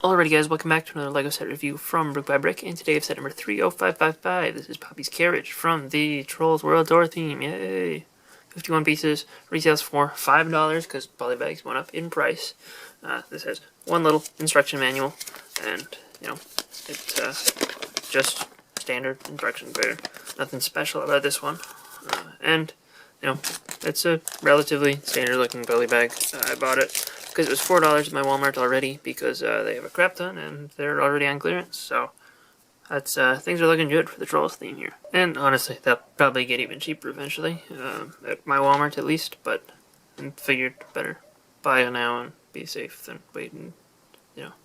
Alrighty guys, welcome back to another LEGO set review from BrickByBrick, and today I have set number 30555. This is Poppy's Carriage from the Trolls World Tour theme, yay! 51 pieces, retails for $5 because polybags went up in price. This has one little instruction manual, and, it's just standard instructions there. Nothing special about this one. And, it's a relatively standard looking polybag. I bought it because it was $4 at my Walmart already because they have a crap ton and they're already on clearance. So that's things are looking good for the Trolls theme here. And honestly, they'll probably get even cheaper eventually, at my Walmart at least. But I figured better buy it now and be safe than wait and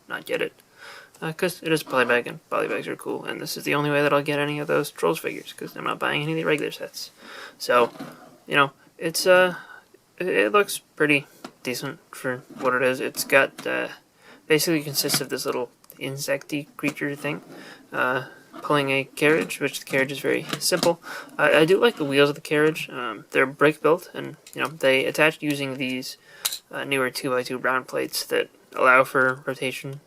not get it. Because it is a polybag and polybags are cool, and this is the only way that I'll get any of those Trolls figures because I'm not buying any of the regular sets. So, it's it looks pretty decent for what it is. It's got basically consists of this little insecty creature thing pulling a carriage, which the carriage is very simple. I do like the wheels of the carriage. They're brick built, and they attach using these newer 2x2 round plates that allow for rotation.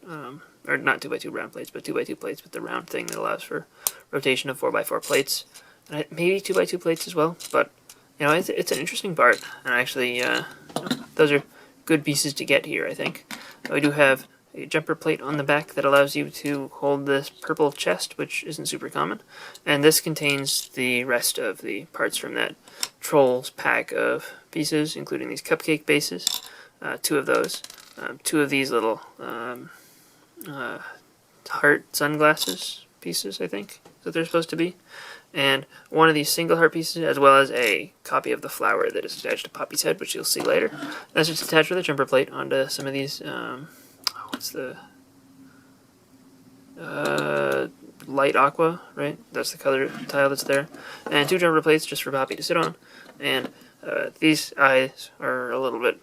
Or not 2x2 round plates, but 2x2 plates with the round thing that allows for rotation of 4x4 plates, and maybe 2x2 plates as well. But it's an interesting part, and actually, those are good pieces to get here, I think. We do have a jumper plate on the back that allows you to hold this purple chest, which isn't super common, and this contains the rest of the parts from that Trolls pack of pieces, including these cupcake bases, 2 of those, 2 of these little heart sunglasses pieces, I think, that they're supposed to be, and 1 of these single heart pieces, as well as a copy of the flower that is attached to Poppy's head, which you'll see later. That's just attached with a jumper plate onto some of these, what's the, light aqua, right? That's the color tile that's there. And 2 jumper plates just for Poppy to sit on. And these eyes are a little bit,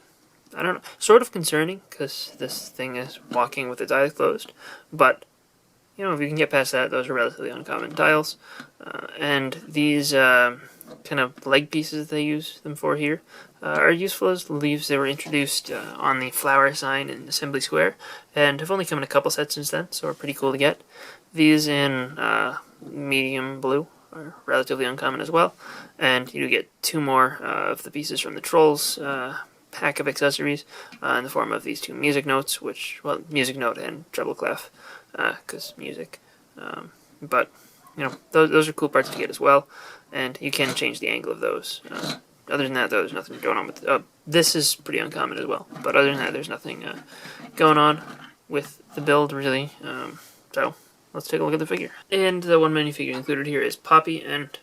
I don't know, sort of concerning, because this thing is walking with its eyes closed. But, if you can get past that, those are relatively uncommon tiles. And these kind of leg pieces they use them for here are useful as leaves. They were introduced on the flower sign in Assembly Square, and have only come in a couple sets since then, so are pretty cool to get. These in medium blue are relatively uncommon as well, and you get 2 more of the pieces from the Trolls pack of accessories in the form of these 2 music notes, music note and treble clef, because music. But those are cool parts to get as well, and you can change the angle of those. Other than that, though, there's nothing going on with this is pretty uncommon as well. But other than that, there's nothing going on with the build really. So let's take a look at the figure. And the one minifigure included here is Poppy, and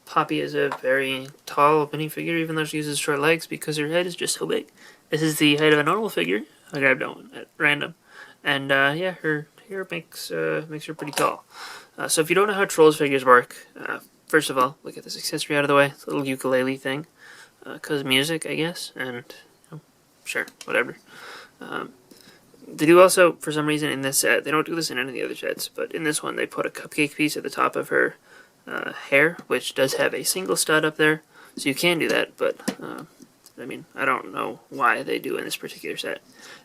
Poppy is a very tall minifigure, even though she uses short legs because her head is just so big. This is the height of a normal figure. I grabbed one at random, and yeah, her hair makes her pretty tall. So if you don't know how Trolls figures work, first of all, look at this accessory out of the way. It's a little ukulele thing, because music, I guess, and sure, whatever. They do also, for some reason in this set, they don't do this in any of the other sets, but in this one they put a cupcake piece at the top of her hair, which does have a single stud up there, so you can do that, but I don't know why they do in this particular set.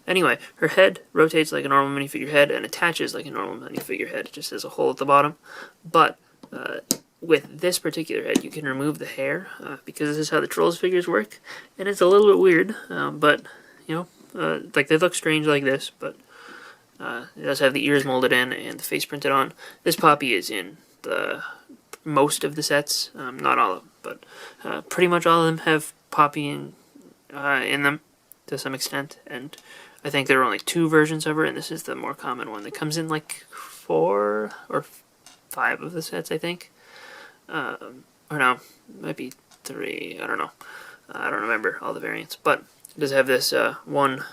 Anyway, her head rotates like a normal minifigure head and attaches like a normal minifigure head. It just has a hole at the bottom. But with this particular head, you can remove the hair because this is how the Trolls figures work, and it's a little bit weird. But like they look strange like this, but it does have the ears molded in and the face printed on. This Poppy is in the most of the sets, not all of them, but pretty much all of them have Poppy in them to some extent, and I think there are only 2 versions of her, and this is the more common one that comes in like 4 or 5 of the sets, I think. Or no, might be 3, I don't know. I don't remember all the variants, but it does have this one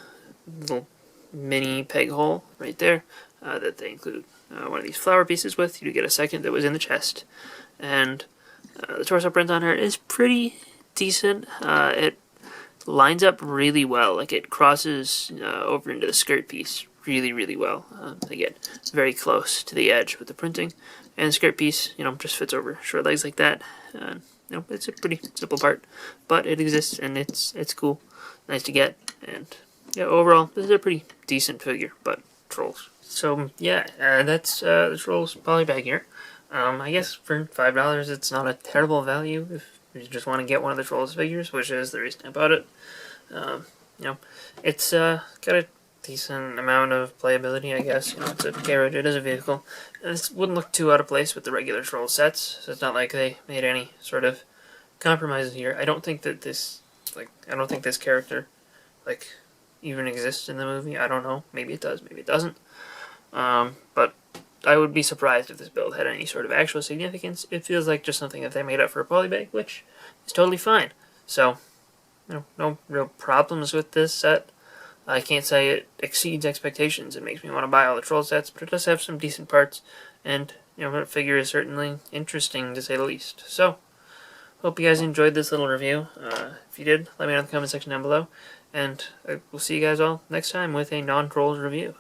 little mini peg hole right there that they include one of these flower pieces with. You do get a second that was in the chest, and the torso print on her is pretty decent. It lines up really well, like it crosses over into the skirt piece really, really well. They get very close to the edge with the printing, and the skirt piece, just fits over short legs like that. It's a pretty simple part, but it exists and it's cool, nice to get, and yeah, overall this is a pretty decent figure, but Trolls. So yeah, that's the Trolls polybag here. I guess for $5, it's not a terrible value if you just want to get one of the Trolls figures, which is the reason I bought it. You know, it's got a decent amount of playability, I guess. You know, it's a Carriage, it is a vehicle. And this wouldn't look too out of place with the regular Troll sets, so it's not like they made any sort of compromises here. I don't think that this, I don't think this character, even exists in the movie. I don't know. Maybe it does, maybe it doesn't. But I would be surprised if this build had any sort of actual significance. It feels like just something that they made up for a polybag, which is totally fine. So, no real problems with this set. I can't say it exceeds expectations. It makes me want to buy all the Troll sets, but it does have some decent parts, and the figure is certainly interesting to say the least. So, hope you guys enjoyed this little review. If you did, let me know in the comment section down below, and we'll see you guys all next time with a non-Trolls review.